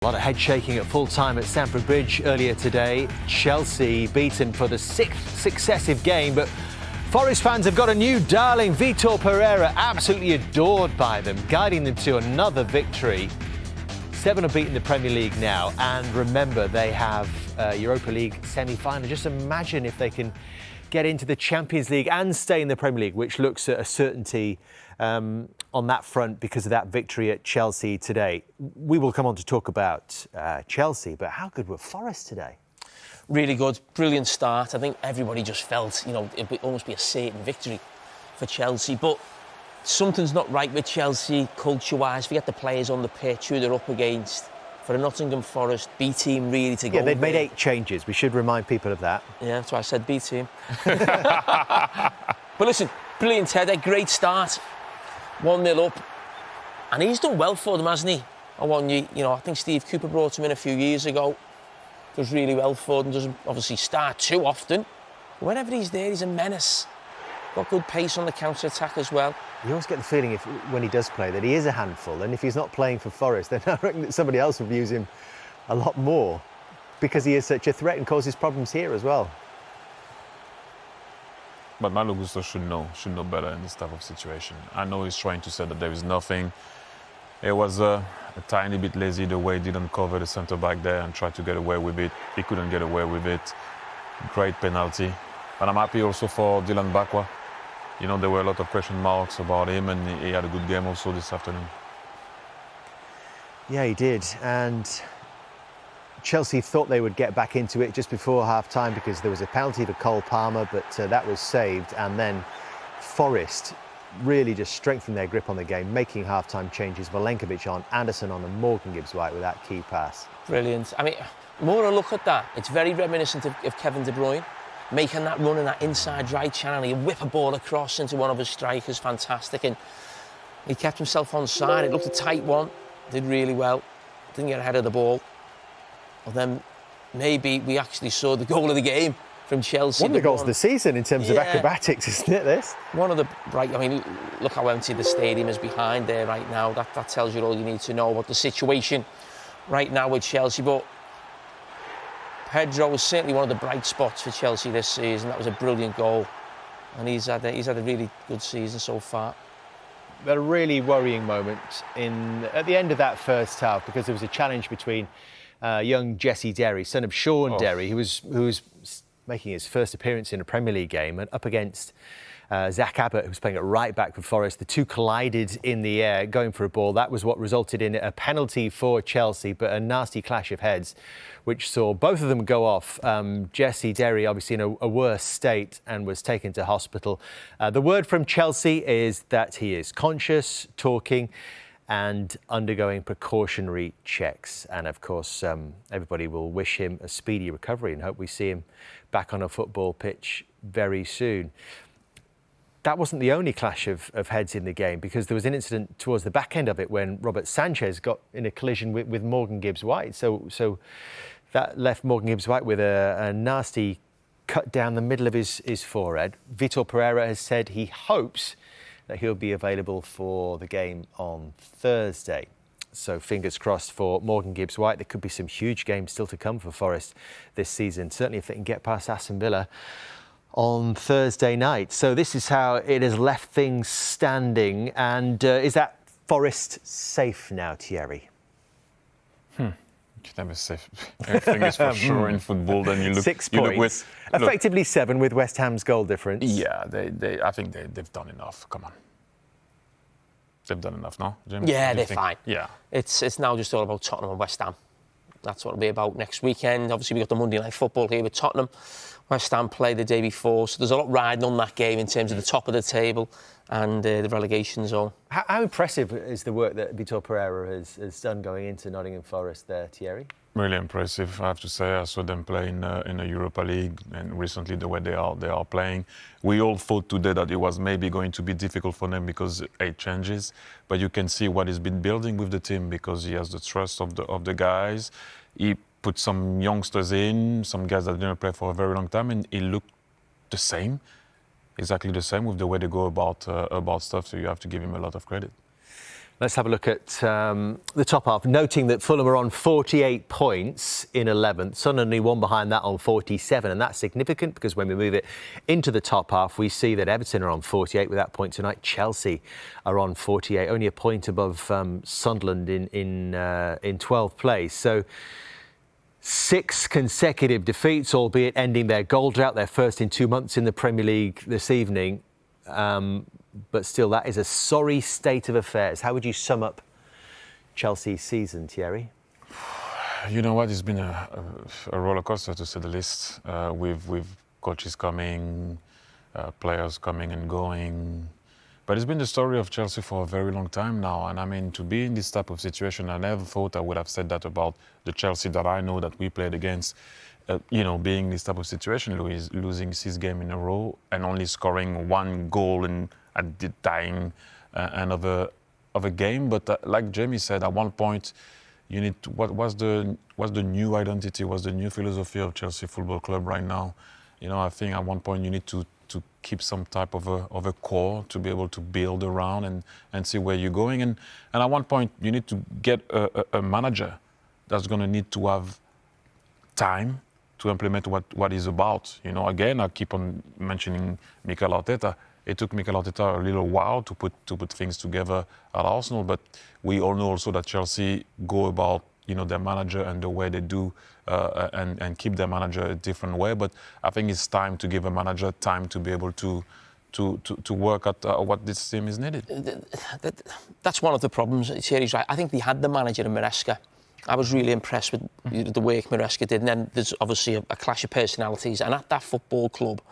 A lot of head shaking at full time at Stamford Bridge earlier today. Chelsea beaten for the 6th successive game, but Forest fans have got a new darling, Vitor Pereira, absolutely adored by them, guiding them to another victory. 7 have beaten the Premier League now, and remember, they have Europa League semi-final. Just imagine if they can get into the Champions League and stay in the Premier League, which looks at a certainty on that front because of that victory at Chelsea today. We will come on to talk about Chelsea, but how good were Forest today? Really good, brilliant start. I think everybody just felt, it would almost be a certain victory for Chelsea. But something's not right with Chelsea culture-wise. Forget the players on the pitch, who they're up against. For a Nottingham Forest B team really to go. Yeah, they've made 8 changes. We should remind people of that. Yeah, that's why I said B team. But listen, brilliant header, great start. 1-0 up. And he's done well for them, hasn't he? I think Steve Cooper brought him in a few years ago. Does really well for them. Doesn't obviously start too often. But whenever he's there, he's a menace. Got good pace on the counter-attack as well. You always get the feeling when he does play that he is a handful, and if he's not playing for Forest, then I reckon that somebody else would use him a lot more because he is such a threat and causes problems here as well. But Malo Gusto should know better in this type of situation. I know he's trying to say that there is nothing. It was a tiny bit lazy the way he didn't cover the centre-back there and tried to get away with it. He couldn't get away with it. Great penalty. But I'm happy also for Dylan Bakwa. There were a lot of question marks about him, and he had a good game also this afternoon. Yeah, he did. And Chelsea thought they would get back into it just before half-time because there was a penalty for Cole Palmer, but that was saved. And then Forest really just strengthened their grip on the game, making half-time changes. Milenkovic on, Anderson on, and Morgan Gibbs-White with that key pass. Brilliant. I mean, more a look at that. It's very reminiscent of Kevin De Bruyne. Making that run in that inside right channel, he whip a ball across into one of his strikers, fantastic, and he kept himself on side. It looked a tight one, did really well, didn't get ahead of the ball. Well, then maybe we actually saw the goal of the game from Chelsea. One of the goals of the season in terms of acrobatics, isn't it, this? One of the look how empty the stadium is behind there right now. That tells you all you need to know about the situation right now with Chelsea. But Pedro was certainly one of the bright spots for Chelsea this season. That was a brilliant goal, and he's had a really good season so far. But a really worrying moment at the end of that first half because there was a challenge between young Jesse Derry, son of Sean Derry, who was making his first appearance in a Premier League game, and up against Zach Abbott, who was playing at right back for Forest. The two collided in the air, going for a ball. That was what resulted in a penalty for Chelsea, but a nasty clash of heads, which saw both of them go off. Jesse Derry, obviously in a worse state, and was taken to hospital. The word from Chelsea is that he is conscious, talking, and undergoing precautionary checks. And of course, everybody will wish him a speedy recovery and hope we see him back on a football pitch very soon. That wasn't the only clash of heads in the game, because there was an incident towards the back end of it when Robert Sanchez got in a collision with Morgan Gibbs-White. So that left Morgan Gibbs-White with a nasty cut down the middle of his forehead. Vitor Pereira has said he hopes that he'll be available for the game on Thursday. So fingers crossed for Morgan Gibbs-White. There could be some huge games still to come for Forest this season, certainly if they can get past Aston Villa on Thursday night. So this is how it has left things standing. And is that Forest safe now, Thierry? You can never say everything is for sure in football. Then you look 6 points, effectively 7 with West Ham's goal difference. Yeah, I think they've done enough. Come on, they've done enough, no, Jim? Yeah, they're fine. Yeah, it's now just all about Tottenham and West Ham. That's what it'll be about next weekend. Obviously, we've got the Monday Night Football here with Tottenham. West Ham played the day before, so there's a lot riding on that game in terms of the top of the table and the relegation zone. How impressive is the work that Vitor Pereira has done going into Nottingham Forest there, Thierry? Really impressive, I have to say. I saw them play in a Europa League, and recently the way they are playing. We all thought today that it was maybe going to be difficult for them because 8 changes, but you can see what he's been building with the team because he has the trust of the guys. He put some youngsters in, some guys that didn't play for a very long time, and it looked the same, exactly the same with the way they go about stuff. So you have to give him a lot of credit. Let's have a look at the top half, noting that Fulham are on 48 points in 11th. Sunderland only one behind that on 47, and that's significant because when we move it into the top half, we see that Everton are on 48 with that point tonight. Chelsea are on 48, only a point above Sunderland in 12th place. So 6 consecutive defeats, albeit ending their goal drought, their first in 2 months in the Premier League this evening. But still, that is a sorry state of affairs. How would you sum up Chelsea's season, Thierry? You know what? It's been a roller coaster, to say the least. With coaches coming, players coming and going. But it's been the story of Chelsea for a very long time now. And I mean, to be in this type of situation, I never thought I would have said that about the Chelsea that I know that we played against. Being in this type of situation, losing 6 games in a row and only scoring 1 goal at the dying end of a game. But like Jamie said, at one point, you need to, what's the new identity, what's the new philosophy of Chelsea Football Club right now? I think at one point you need to keep some type of a core to be able to build around and see where you're going. And at one point you need to get a manager that's going to need to have time to implement what he's about. Again, I keep on mentioning Mikel Arteta. It took Mikel Arteta a little while to put things together at Arsenal, but we all know also that Chelsea go about their manager and the way they do and keep their manager a different way. But I think it's time to give a manager time to be able to work at what this team is needed. That's one of the problems. Thierry's right. I think they had the manager in Maresca. I was really impressed with the work Maresca did. And then there's obviously a clash of personalities. And at that football club,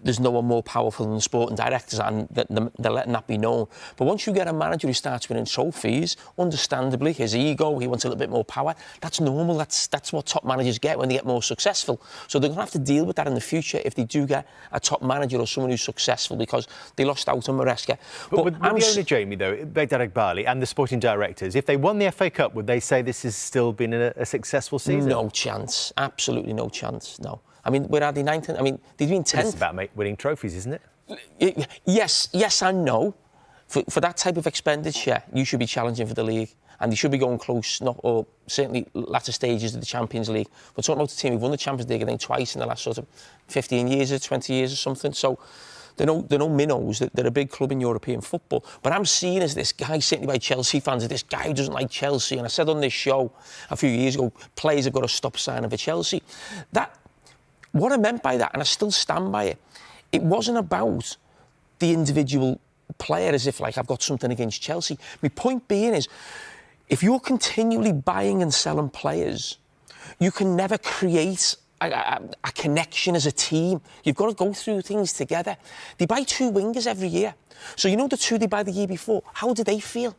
there's no one more powerful than the sporting directors, and they're letting that be known. But once you get a manager who starts winning trophies, understandably, his ego, he wants a little bit more power. That's normal. That's what top managers get when they get more successful. So they're going to have to deal with that in the future if they do get a top manager or someone who's successful, because they lost out on Maresca. But with the owner, Jamie, though, Begdad Eghbali, and the sporting directors, if they won the FA Cup, would they say this has still been a successful season? No chance. Absolutely no chance, no. I mean, where are they? 19th? I mean, they've been 10th. It's about winning trophies, isn't it? Yes and no. For that type of expenditure, you should be challenging for the league, and they should be going close, or certainly latter stages of the Champions League. We're talking about a team who've won the Champions League, I think, twice in the last sort of 15 years or 20 years or something. So they're no minnows. They're a big club in European football. But I'm seen as this guy sitting by Chelsea fans, as this guy who doesn't like Chelsea. And I said on this show a few years ago, players have got to stop signing for Chelsea. What I meant by that, and I still stand by it, it wasn't about the individual player as if, like, I've got something against Chelsea. My point being is, if you're continually buying and selling players, you can never create a connection as a team. You've got to go through things together. They buy 2 wingers every year. So the 2 they buy the year before, how do they feel?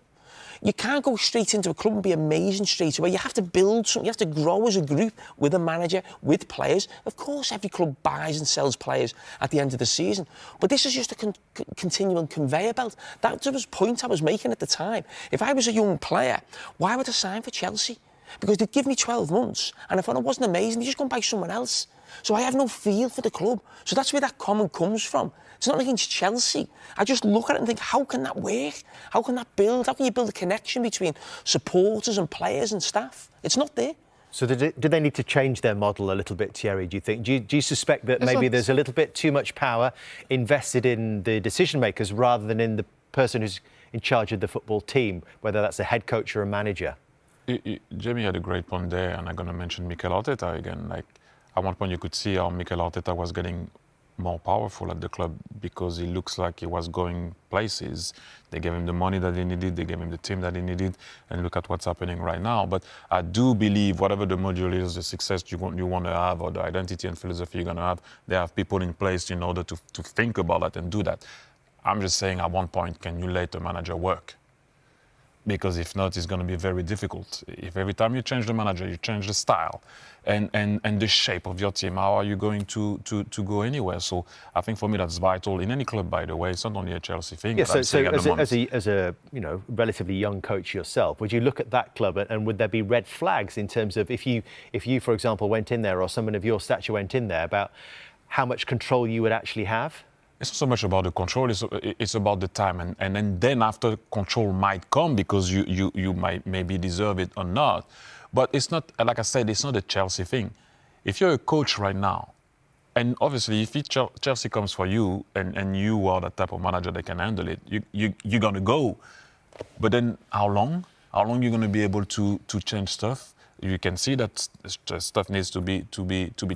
You can't go straight into a club and be amazing straight away. You have to build something. You have to grow as a group with a manager, with players. Of course, every club buys and sells players at the end of the season. But this is just a continual conveyor belt. That was the point I was making at the time. If I was a young player, why would I sign for Chelsea? Because they'd give me 12 months. And if I wasn't amazing, they'd just go and buy someone else. So I have no feel for the club. So that's where that comment comes from. It's not against Chelsea. I just look at it and think, how can that work? How can that build? How can you build a connection between supporters and players and staff? It's not there. So do they need to change their model a little bit, Thierry, do you think? Do you suspect that maybe there's a little bit too much power invested in the decision-makers rather than in the person who's in charge of the football team, whether that's a head coach or a manager? Jamie had a great point there, and I'm going to mention Mikel Arteta again. Like, at one point you could see how Mikel Arteta was getting more powerful at the club because he looks like he was going places. They gave him the money that he needed, they gave him the team that he needed, and look at what's happening right now. But I do believe whatever the module is, the success you want to have, or the identity and philosophy you're going to have, they have people in place in order to think about that and do that. I'm just saying, at one point, can you let the manager work? Because if not, it's going to be very difficult. If every time you change the manager, you change the style and the shape of your team, how are you going to go anywhere? So I think for me that's vital in any club, by the way. It's not only a Chelsea thing. Yeah, so as a relatively young coach yourself, would you look at that club and would there be red flags in terms of if you, for example, went in there, or someone of your stature went in there, about how much control you would actually have? It's not so much about the control, it's about the time. And then after control might come because you might maybe deserve it or not. But it's not, like I said, it's not a Chelsea thing. If you're a coach right now, and obviously if Chelsea comes for you and you are the type of manager that can handle it, you're going to go. But then how long? How long you're going to be able to change stuff? You can see that stuff needs to be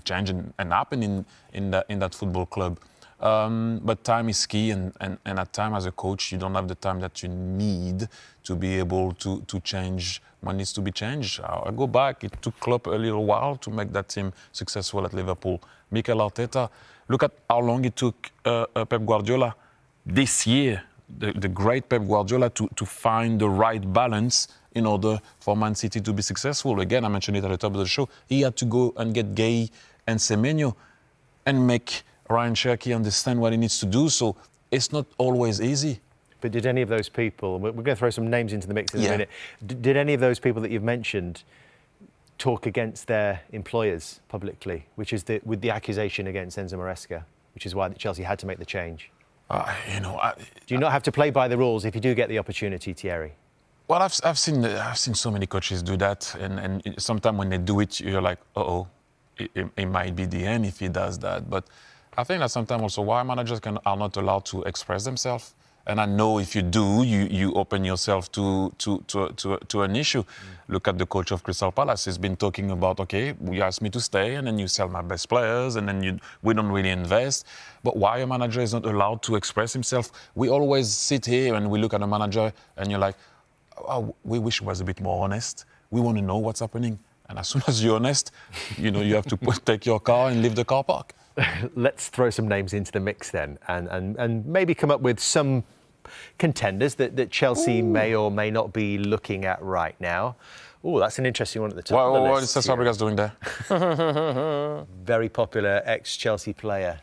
changed and happen in that football club. But time is key, and at time as a coach, you don't have the time that you need to be able to change what needs to be changed. I go back, it took Klopp a little while to make that team successful at Liverpool. Mikel Arteta, look at how long it took Pep Guardiola this year, the great Pep Guardiola, to find the right balance in order for Man City to be successful. Again, I mentioned it at the top of the show, he had to go and get Gay and Semenyo and make Ryan Cherky understand what he needs to do. So it's not always easy. But did any of those people, we're going to throw some names into the mix in a minute, did any of those people that you've mentioned talk against their employers publicly, which is with the accusation against Enzo Maresca, which is why Chelsea had to make the change? Do you not have to play by the rules if you do get the opportunity, Thierry? Well, I've seen so many coaches do that, and sometimes when they do it, you're like, it might be the end if he does that. But I think that sometimes also why managers are not allowed to express themselves. And I know if you do, you open yourself to an issue. Look at the coach of Crystal Palace. He's been talking about, okay, you asked me to stay, and then you sell my best players, and then we don't really invest. But why a manager is not allowed to express himself? We always sit here and we look at a manager, and you're like, oh, we wish he was a bit more honest. We want to know what's happening. And as soon as you're honest, you have to take your car and leave the car park. Let's throw some names into the mix then, and maybe come up with some contenders that Chelsea may or may not be looking at right now. Oh, that's an interesting one at the top of the list. What is Cesc Fabregas doing there? Very popular ex-Chelsea player,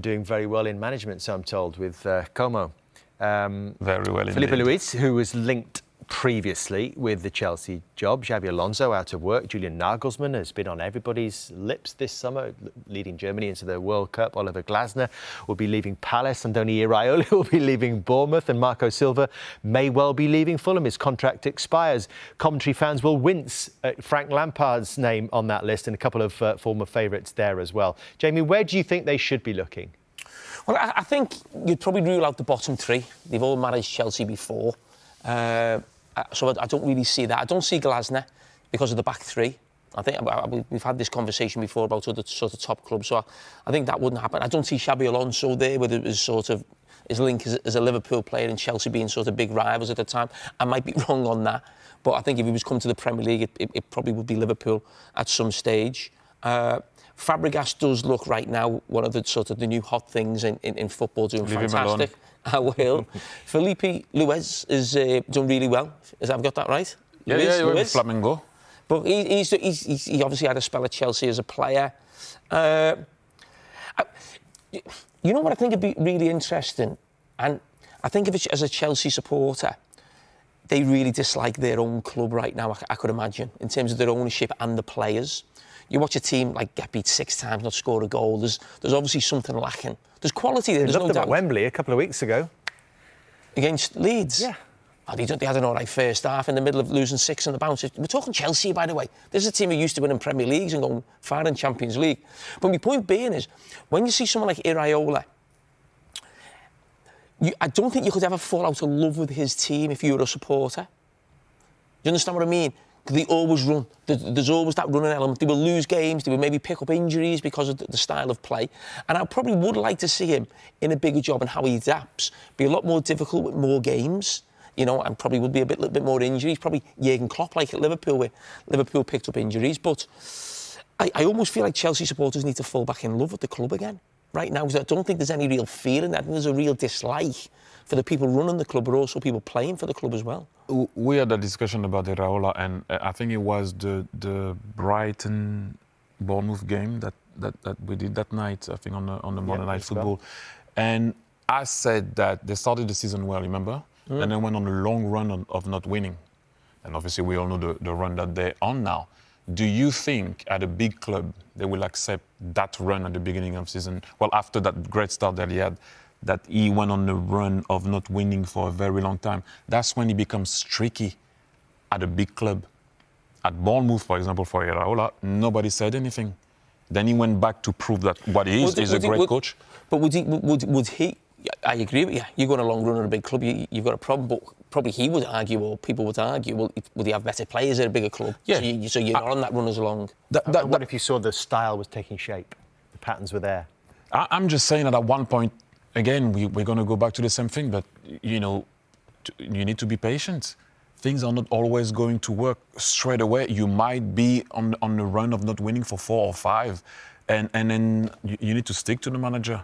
doing very well in management, so I'm told, with Como. Very well Felipe indeed. Luis, who was linked previously with the Chelsea job. Xabi Alonso out of work. Julian Nagelsmann has been on everybody's lips this summer, leading Germany into the World Cup. Oliver Glasner will be leaving Palace. Andoni Iraola will be leaving Bournemouth. And Marco Silva may well be leaving Fulham. His contract expires. Commentary fans will wince at Frank Lampard's name on that list, and a couple of former favourites there as well. Jamie, where do you think they should be looking? Well, I think you'd probably rule out the bottom three. They've all managed Chelsea before. So I don't really see that. I don't see Glasner because of the back three. I think we've had this conversation before about other sort of top clubs, so I think that wouldn't happen. I don't see Xabi Alonso there with his link as a Liverpool player and Chelsea being sort of big rivals at the time. I might be wrong on that, but I think if he was come to the Premier League, it probably would be Liverpool at some stage. Fabregas does look right now one of the new hot things in football, doing Leave fantastic. I will. Felipe Luis is done really well. I've got that right? Yeah, with Flamengo. But he obviously had a spell at Chelsea as a player. You know what I think would be really interesting? And I think as a Chelsea supporter, they really dislike their own club right now, I could imagine, in terms of their ownership and the players. You watch a team like get beat 6 times, not score a goal. There's obviously something lacking. There's quality there. They loved them at Wembley a couple of weeks ago. Against Leeds? Yeah. Oh, they had an all right first half in the middle of losing 6 on the bounce. We're talking Chelsea, by the way. This is a team who used to win in Premier Leagues and going far in Champions League. But my point being is, when you see someone like Iraola, I don't think you could ever fall out of love with his team if you were a supporter. You understand what I mean? They always run. There's always that running element. They will lose games. They will maybe pick up injuries because of the style of play. And I probably would like to see him in a bigger job and how he adapts. Be a lot more difficult with more games, and probably would be little bit more injuries. Probably Jurgen Klopp like at Liverpool, where Liverpool picked up injuries. But I almost feel like Chelsea supporters need to fall back in love with the club again right now, because I don't think there's any real feeling. I think there's a real dislike for the people running the club, but also people playing for the club as well. We had a discussion about Iraola, and I think it was the Brighton-Bournemouth game that we did that night, I think on the Monday Night Football. And I said that they started the season well, remember? And then went on a long run of not winning. And obviously we all know the run that they're on now. Do you think at a big club they will accept that run at the beginning of season? Well, after that great start that he had, that he went on the run of not winning for a very long time. That's when he becomes tricky at a big club. At Bournemouth, for example, for Iraola, nobody said anything. Then he went back to prove that what he is a great coach. But would he? I agree with you. You go on a long run at a big club, you've got a problem. But probably he would argue, or people would argue, well, would he have better players at a bigger club? Yeah. So you're not on that run as long. What if you saw the style was taking shape? The patterns were there. I'm just saying that at one point, again, we're going to go back to the same thing. But you need to be patient. Things are not always going to work straight away. You might be on the run of not winning for 4 or 5, and then you need to stick to the manager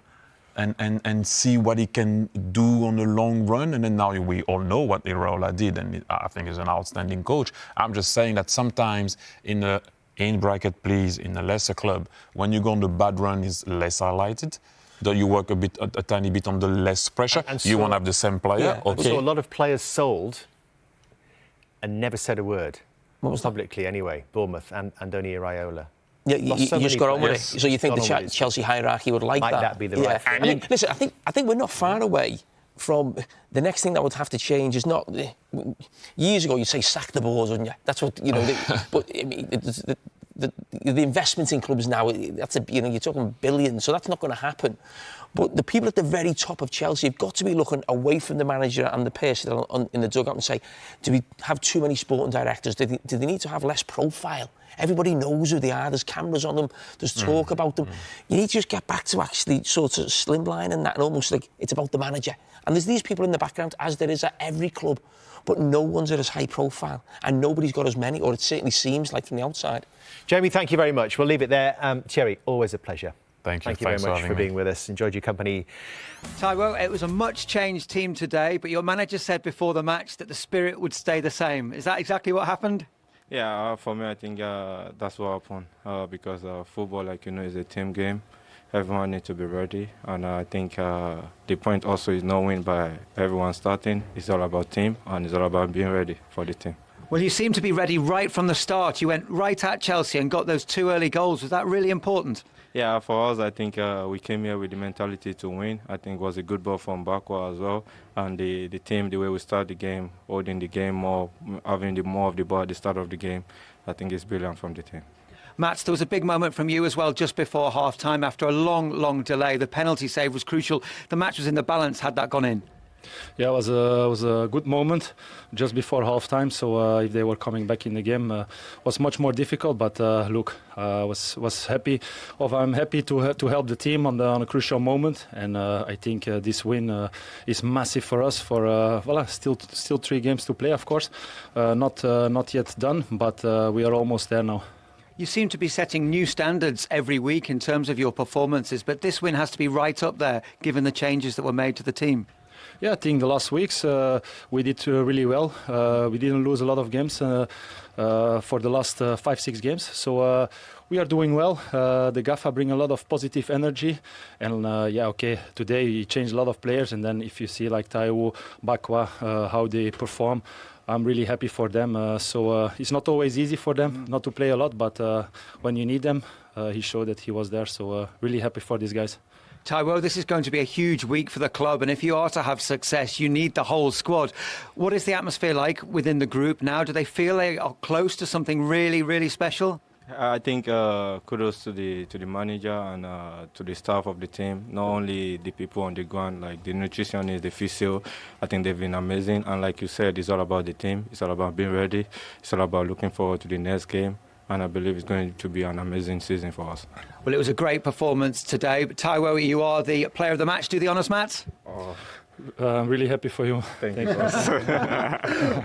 and see what he can do on the long run. And then now we all know what Iraola did, and I think he's an outstanding coach. I'm just saying that sometimes in a lesser club, when you go on the bad run, is less highlighted. That you work a tiny bit on the less pressure. And you won't have the same player. Yeah. Okay. So a lot of players sold and never said a word. What was publicly anyway? Bournemouth and Andoni Iraola. Yeah, you just got on with it. So you think the Chelsea hierarchy would like that? Might that be the right thing? Listen, I think we're not far away from the next thing that would have to change. Is not years ago you'd say sack the board, wouldn't you? That's what but I mean, the investment in clubs now, that's you're talking billions, so that's not going to happen. But the people at the very top of Chelsea have got to be looking away from the manager and the person in the dugout and say, do we have too many sporting directors? Do they need to have less profile? Everybody knows who they are. There's cameras on them. There's talk about them. You need to just get back to actually sort of slimlining that and almost like it's about the manager. And there's these people in the background, as there is at every club, but no one's at as high profile and nobody's got as many, or it certainly seems like from the outside. Jamie, thank you very much. We'll leave it there. Thierry, always a pleasure. Thank you. Thank you very much for being with us. Enjoyed your company. Taiwo, it was a much-changed team today, but your manager said before the match that the spirit would stay the same. Is that exactly what happened? Yeah, for me, I think that's what happened because football, like you know, is a team game. Everyone needs to be ready, and I think the point also is not win by everyone starting. It's all about team, and it's all about being ready for the team. Well, you seem to be ready right from the start. You went right at Chelsea and got those 2 early goals. Was that really important? Yeah, for us, I think we came here with the mentality to win. I think it was a good ball from Bakwa as well. And the team, the way we start the game, holding the game more, having more of the ball at the start of the game, I think it's brilliant from the team. Mats, there was a big moment from you as well just before half-time after a long delay. The penalty save was crucial. The match was in the balance had that gone in. Yeah, it was a good moment just before half-time. So if they were coming back in the game, was much more difficult. But look, was happy. I'm happy to help the team on a crucial moment, and I think this win is massive for us. For still 3 games to play, of course, not yet done, but we are almost there now. You seem to be setting new standards every week in terms of your performances, but this win has to be right up there, given the changes that were made to the team. Yeah, I think the last weeks we did really well. We didn't lose a lot of games for the last 5-6 games. So we are doing well. The Gaffa bring a lot of positive energy. And today we changed a lot of players. And then if you see like Taiwo, Bakwa, how they perform, I'm really happy for them. So it's not always easy for them not to play a lot. But when you need them, he showed that he was there. So really happy for these guys. Taiwo, this is going to be a huge week for the club, and if you are to have success, you need the whole squad. What is the atmosphere like within the group now? Do they feel they are close to something really special? I think kudos to the manager and to the staff of the team. Not only the people on the ground, like the nutritionists, the physio. I think they've been amazing. And like you said, it's all about the team. It's all about being ready. It's all about looking forward to the next game. And I believe it's going to be an amazing season for us. Well, it was a great performance today. But Taiwo, you are the player of the match. Do the honours, Matt. I'm really happy for you. Thank you.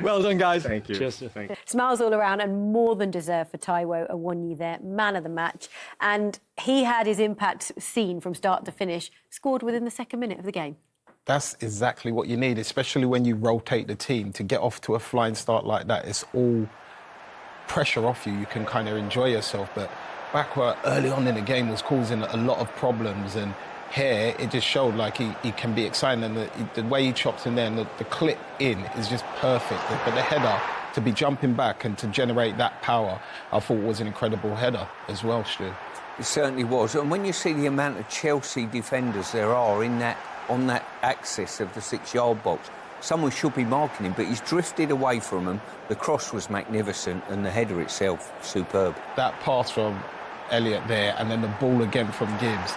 Well done, guys. Thank you. Cheers. Thank you. Smiles all around, and more than deserved for Taiwo Awoniyi there, man of the match. And he had his impact seen from start to finish, scored within the second minute of the game. That's exactly what you need, especially when you rotate the team. To get off to a flying start like that, it's all pressure off you. You can kind of enjoy yourself. But Bakwa early on in the game was causing a lot of problems, and here it just showed like he can be exciting, and the way he chops in there and the clip in is just perfect. But the header to be jumping back and to generate that power, I thought was an incredible header as well, Stu. It certainly was. And when you see the amount of Chelsea defenders there are on that axis of the 6-yard box, someone should be marking him, but he's drifted away from them. The cross was magnificent and the header itself, superb. That pass from Elliott there and then the ball again from Gibbs,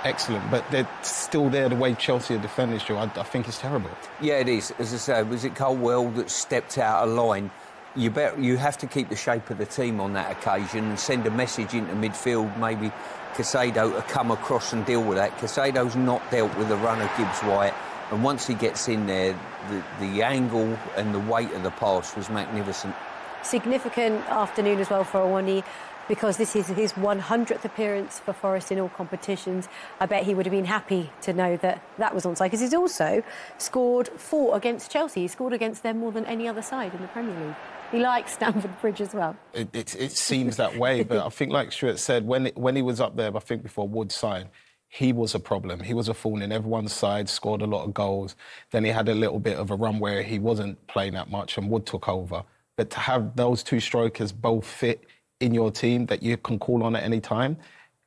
excellent. But they're still there the way Chelsea are defending, Stu. I think it's terrible. Yeah, it is. As I say, was it Colwell that stepped out of line? You have to keep the shape of the team on that occasion and send a message into midfield, maybe Caicedo to come across and deal with that. Caicedo's not dealt with the run of Gibbs-White, and once he gets in there, the angle and the weight of the pass was magnificent. Significant afternoon as well for Awoniyi, because this is his 100th appearance for Forest in all competitions. I bet he would have been happy to know that that was onside, because he's also scored 4 against Chelsea. He scored against them more than any other side in the Premier League. He likes Stamford Bridge as well. It seems that way, but I think, like Stuart said, when he was up there, I think before Wood signed, he was a problem. He was a thorn in everyone's side, scored a lot of goals. Then he had a little bit of a run where he wasn't playing that much and Wood took over. But to have those two strikers both fit in your team that you can call on at any time,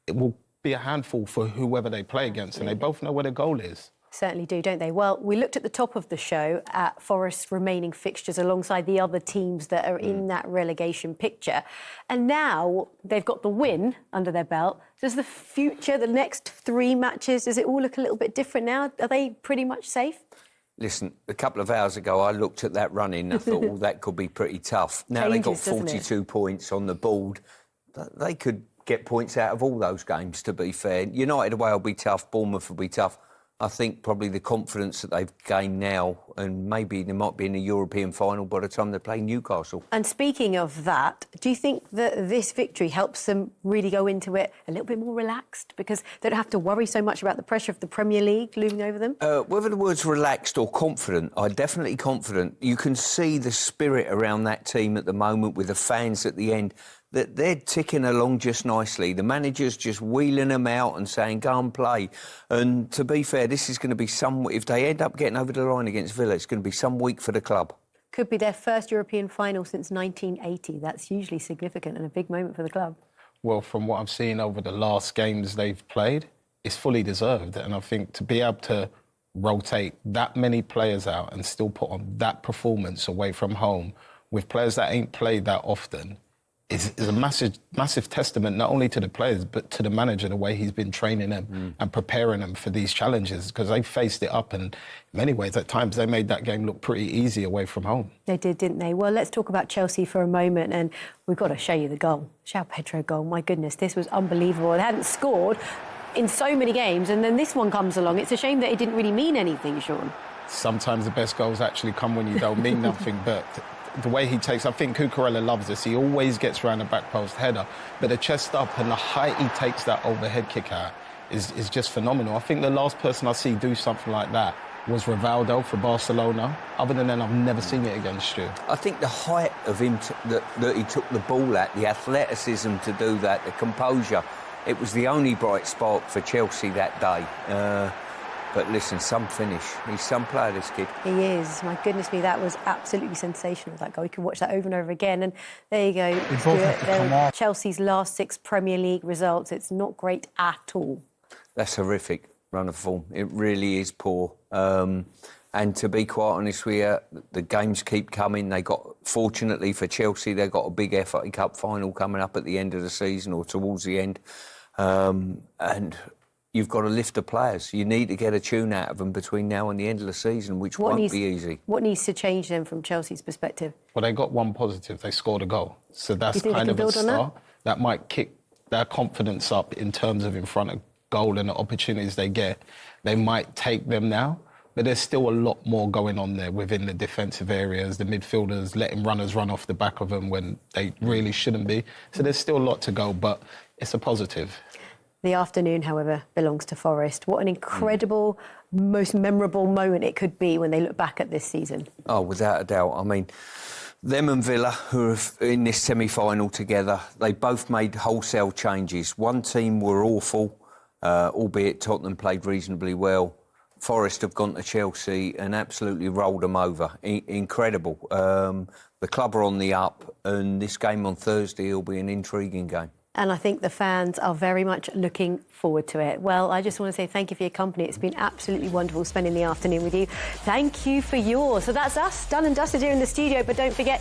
it will be a handful for whoever they play against, and they both know where the goal is. Certainly do, don't they? Well, we looked at the top of the show at Forest's remaining fixtures alongside the other teams that are in that relegation picture. And now they've got the win under their belt. Does the future, the next 3 matches, does it all look a little bit different now? Are they pretty much safe? Listen, a couple of hours ago, I looked at that run-in and I thought, well, that could be pretty tough. Now they've got 42 points on the board. They could get points out of all those games, to be fair. United away will be tough, Bournemouth will be tough. I think probably the confidence that they've gained now, and maybe they might be in the European final by the time they play Newcastle. And speaking of that, do you think that this victory helps them really go into it a little bit more relaxed, because they don't have to worry so much about the pressure of the Premier League looming over them? Whether the word's relaxed or confident, I'm definitely confident. You can see the spirit around that team at the moment with the fans at the end. That they're ticking along just nicely. The manager's just wheeling them out and saying, go and play. And to be fair, this is going to be if they end up getting over the line against Villa, it's going to be some week for the club. Could be their first European final since 1980. That's hugely significant and a big moment for the club. Well, from what I've seen over the last games they've played, it's fully deserved. And I think to be able to rotate that many players out and still put on that performance away from home with players that ain't played that often is a massive testament not only to the players but to the manager, the way he's been training them and preparing them for these challenges, because they faced it up and in many ways at times they made that game look pretty easy away from home. They did, didn't they? Well, let's talk about Chelsea for a moment, and we've got to show you the goal. João Pedro goal, my goodness, this was unbelievable. They hadn't scored in so many games, and then this one comes along. It's a shame that it didn't really mean anything, Sean. Sometimes the best goals actually come when you don't mean nothing, but the way he takes, I think Cucurella loves this. He always gets around the back post header, but the chest up and the height he takes that overhead kick out is just phenomenal. I think the last person I see do something like that was Rivaldo for Barcelona. Other than that, I've never seen it against Stu. I think the height of him that he took the ball at, the athleticism to do that, the composure, it was the only bright spark for Chelsea that day. But listen, some finish. He's some player, this kid. He is. My goodness me, that was absolutely sensational, that goal. You can watch that over and over again. And there you go, Stuart. There are Chelsea's last 6 Premier League results. It's not great at all. That's horrific run of form. It really is poor. And to be quite honest with you, the games keep coming. Fortunately for Chelsea, they've got a big FA Cup final coming up at the end of the season or towards the end. And you've got to lift the players. You need to get a tune out of them between now and the end of the season, which won't be easy. What needs to change then from Chelsea's perspective? Well, they got one positive. They scored a goal. So that's kind of a start. That might kick their confidence up in terms of in front of goal and the opportunities they get. They might take them now, but there's still a lot more going on there within the defensive areas, the midfielders letting runners run off the back of them when they really shouldn't be. So there's still a lot to go, but it's a positive. The afternoon, however, belongs to Forest. What an incredible, most memorable moment it could be when they look back at this season. Oh, without a doubt. I mean, them and Villa, who are in this semi-final together, they both made wholesale changes. One team were awful, albeit Tottenham played reasonably well. Forest have gone to Chelsea and absolutely rolled them over. Incredible. the club are on the up, and this game on Thursday will be an intriguing game. And I think the fans are very much looking forward to it. Well, I just want to say thank you for your company. It's been absolutely wonderful spending the afternoon with you. Thank you for yours. So that's us, done and dusted here in the studio. But don't forget,